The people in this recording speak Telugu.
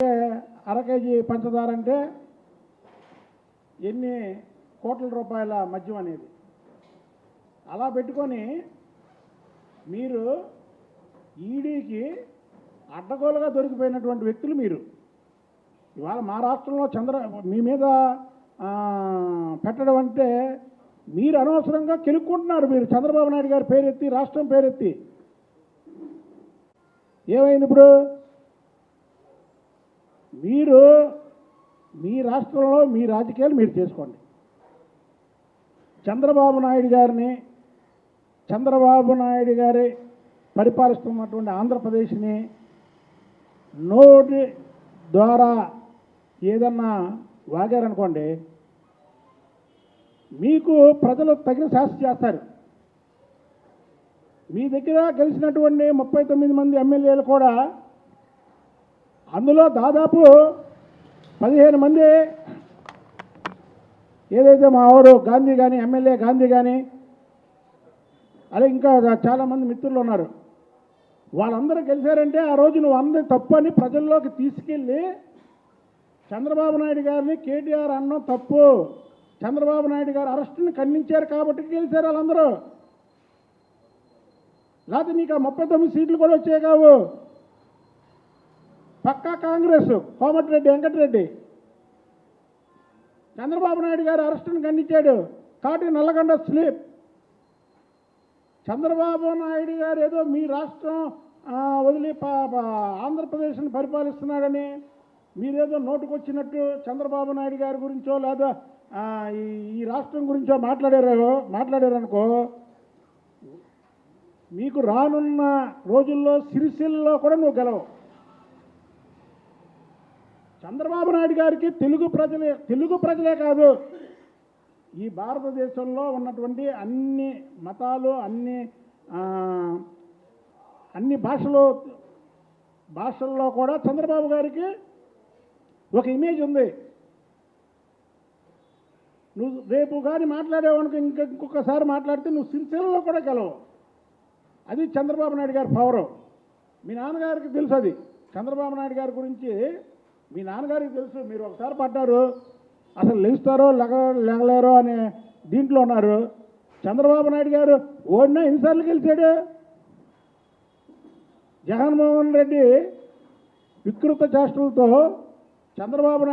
అర కేజీ పంచదార అంటే ఎన్ని కోట్ల రూపాయల మద్యం అనేది. అలా పెట్టుకొని మీరు ఈడీకి అడ్డగోలుగా దొరికిపోయినటువంటి వ్యక్తులు మీరు. ఇవాళ మా రాష్ట్రంలో మీ మీద పెట్టడం అంటే మీరు అనవసరంగా కెలుక్కుంటున్నారు. మీరు చంద్రబాబు నాయుడు గారి పేరెత్తి, రాష్ట్రం పేరెత్తి ఏమైంది ఇప్పుడు? మీరు మీ రాష్ట్రంలో మీ రాజకీయాలు మీరు చేసుకోండి. చంద్రబాబు నాయుడు గారి పరిపాలిస్తున్నటువంటి ఆంధ్రప్రదేశ్ని నోటి ద్వారా ఏదన్నా వాగారనుకోండి, మీకు ప్రజలు తగిన శాస్తి చేస్తారు. మీ దగ్గర గెలిచినటువంటి 39 మంది ఎమ్మెల్యేలు కూడా, అందులో దాదాపు 15 మంది ఏదైతే మా ఆవిడ గాంధీ కానీ, ఎమ్మెల్యే గాంధీ కానీ, అలాగే ఇంకా చాలామంది మిత్రులు ఉన్నారు. వాళ్ళందరూ గెలిచారంటే ఆ రోజు నువ్వు అందరి తప్పు అని ప్రజల్లోకి తీసుకెళ్ళి చంద్రబాబు నాయుడు గారిని కేటీఆర్ అన్నం తప్పు, చంద్రబాబు నాయుడు గారు అరెస్టుని ఖండించారు కాబట్టి గెలిచారు వాళ్ళందరూ. లేకపోతే నీకు ఆ 39 సీట్లు కూడా వచ్చాయి కావు. పక్కా కాంగ్రెస్, కోమటిరెడ్డి వెంకటరెడ్డి చంద్రబాబు నాయుడు గారు అరెస్టుని ఖండించాడు కాబట్టి నల్లగొండ స్లీప్. చంద్రబాబు నాయుడు గారు ఏదో మీ రాష్ట్రం వదిలి ఆంధ్రప్రదేశ్ని పరిపాలిస్తున్నాడని మీరేదో నోటుకొచ్చినట్టు చంద్రబాబు నాయుడు గారి గురించో లేదా ఈ రాష్ట్రం గురించో మాట్లాడారనుకో, మీకు రానున్న రోజుల్లో సిరిసిల్లలో కూడా నువ్వు గెలవు. చంద్రబాబు నాయుడు గారికి తెలుగు ప్రజలే కాదు, ఈ భారతదేశంలో ఉన్నటువంటి అన్ని మతాలు, అన్ని భాషల్లో కూడా చంద్రబాబు గారికి ఒక ఇమేజ్ ఉంది. నువ్వు రేపు కానీ మాట్లాడేవానికి ఇంకొకసారి మాట్లాడితే నువ్వు సిరిసిల్లలో కూడా గెలవు. అది చంద్రబాబు నాయుడు గారి పవరు. మీ నాన్నగారికి తెలుసు అది. చంద్రబాబు నాయుడు గారి గురించి మీ నాన్నగారికి తెలుసు. మీరు ఒకసారి పడ్డారు, అసలు లెగుస్తారో లెగలేరో అనే దీంట్లో ఉన్నారు. చంద్రబాబు నాయుడు గారు ఓడినా ఎన్నిసార్లు గెలిచాడు? జగన్మోహన్ రెడ్డి వికృత చేష్టలతో చంద్రబాబు నాయుడు